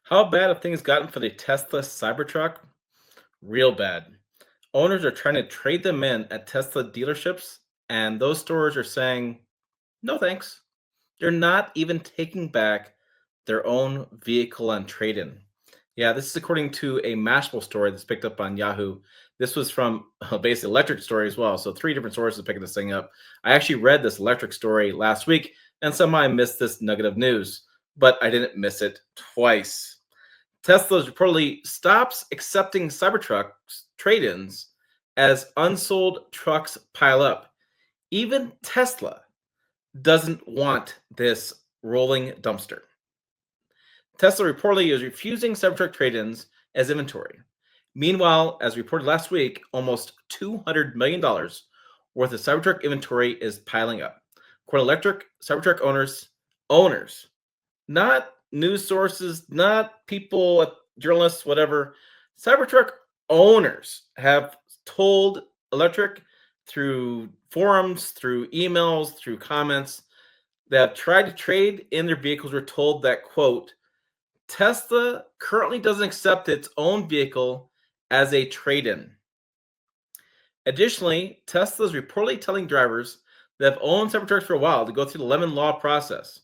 How bad have things gotten for the Tesla Cybertruck? Real bad. Owners are trying to trade them in at Tesla dealerships, and those stores are saying, no thanks. They're not even taking back their own vehicle on trade in. Yeah, this is according to a Mashable story that's picked up on Yahoo. This was from basically electric story as well. So, three different sources picking this thing up. I actually read this electric story last week, and somehow I missed this nugget of news, but I didn't miss it twice. Tesla reportedly stops accepting Cybertrucks trade-ins as unsold trucks pile up. Even Tesla doesn't want this rolling dumpster. Tesla reportedly is refusing Cybertruck trade-ins as inventory. Meanwhile, as reported last week, almost $200 million worth of Cybertruck inventory is piling up. According to electric Cybertruck owners, not news sources, not people, journalists, whatever. Cybertruck owners have told Electric through forums, through emails, through comments that have tried to trade in their vehicles were told that, quote, Tesla currently doesn't accept its own vehicle as a trade in. Additionally, Tesla is reportedly telling drivers that have owned Cybertrucks for a while to go through the lemon law process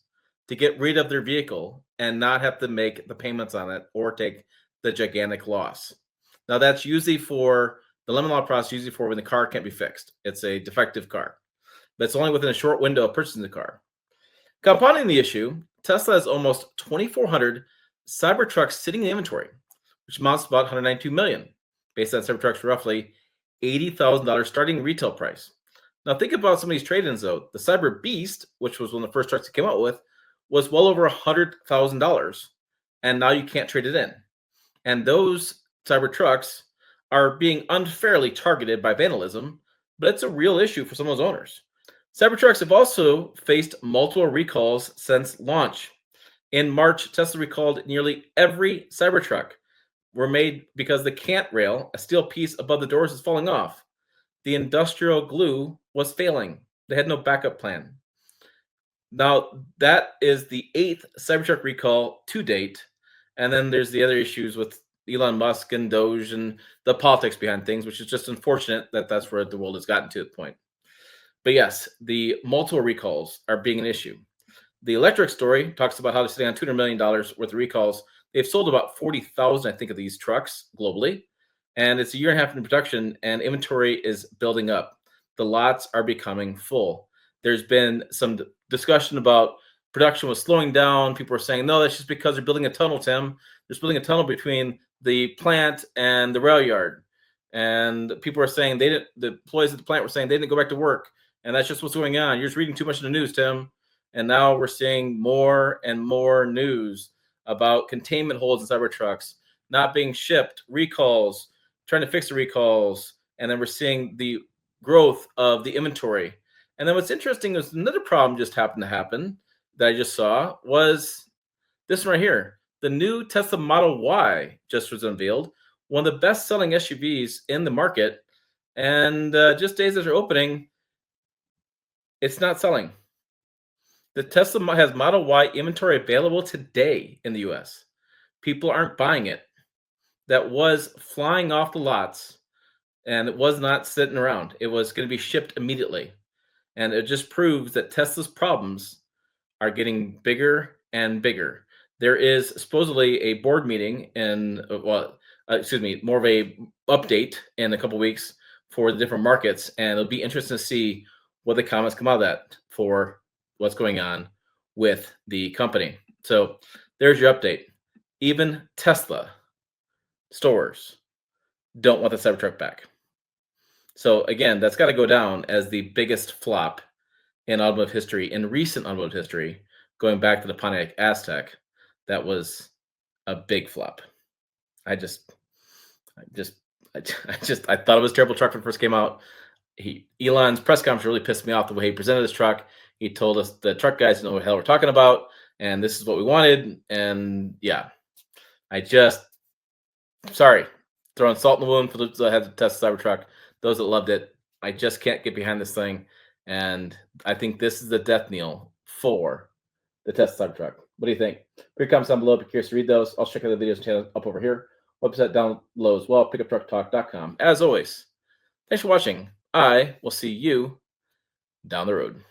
to get rid of their vehicle and not have to make the payments on it or take the gigantic loss. Now, that's usually for the lemon law process, usually for when the car can't be fixed. It's a defective car, but it's only within a short window of purchasing the car. Compounding the issue, Tesla has almost 2,400 Cybertrucks sitting in inventory, which amounts to about 192 million, based on Cybertruck's roughly $80,000 starting retail price. Now, think about some of these trade-ins, though. The Cyber Beast, which was one of the first trucks it came out with, was well over $100,000, and now you can't trade it in. And those Cybertrucks are being unfairly targeted by vandalism, but it's a real issue for some of those owners. Cybertrucks have also faced multiple recalls since launch. In March, Tesla recalled nearly every Cybertruck were made because the cant rail, a steel piece above the doors, is falling off. The industrial glue was failing. They had no backup plan. Now, that is the 8th Cybertruck recall to date. And then there's the other issues with Elon Musk and Doge and the politics behind things, which is just unfortunate that that's where the world has gotten to the point. But yes, the multiple recalls are being an issue. The electric story talks about how they're sitting on $200 million worth of recalls. They've sold about 40,000, I think, of these trucks globally. And it's a year and a half in production, and inventory is building up. The lots are becoming full. There's been some discussion about production was slowing down. People are saying, no, that's just because they're building a tunnel, Tim. They're building a tunnel between the plant and the rail yard. And people are saying the employees at the plant were saying they didn't go back to work. And that's just what's going on. You're just reading too much in the news, Tim. And now we're seeing more and more news about containment holes in Cybertrucks not being shipped, recalls, trying to fix the recalls. And then we're seeing the growth of the inventory. And then what's interesting is another problem just happened to happen that I just saw was this one right here. The new Tesla Model Y just was unveiled, one of the best-selling SUVs in the market. And just days after opening, it's not selling. The Tesla has Model Y inventory available today in the US. People aren't buying it. That was flying off the lots, and it was not sitting around. It was going to be shipped immediately. And it just proves that Tesla's problems are getting bigger and bigger. There is supposedly a board meeting in, more of a update in a couple weeks for the different markets, and it'll be interesting to see what the comments come out of that for what's going on with the company. So there's your update. Even Tesla stores don't want the Cybertruck back. So again, that's got to go down as the biggest flop in automotive history, in recent automotive history, going back to the Pontiac Aztek. That was a big flop. I thought it was a terrible truck when it first came out. Elon's press conference really pissed me off the way he presented this truck. He told us the truck guys didn't know what the hell we're talking about, and this is what we wanted. And yeah, sorry, throwing salt in the wound for those that had to test the Cybertruck. Those that loved it, I just can't get behind this thing. And I think this is the death knell for the Tesla Cybertruck. What do you think? Put your comments down below if you're curious to read those. I'll check out the videos and channel up over here. Website down below as well, pickuptrucktalk.com. As always, thanks for watching. I will see you down the road.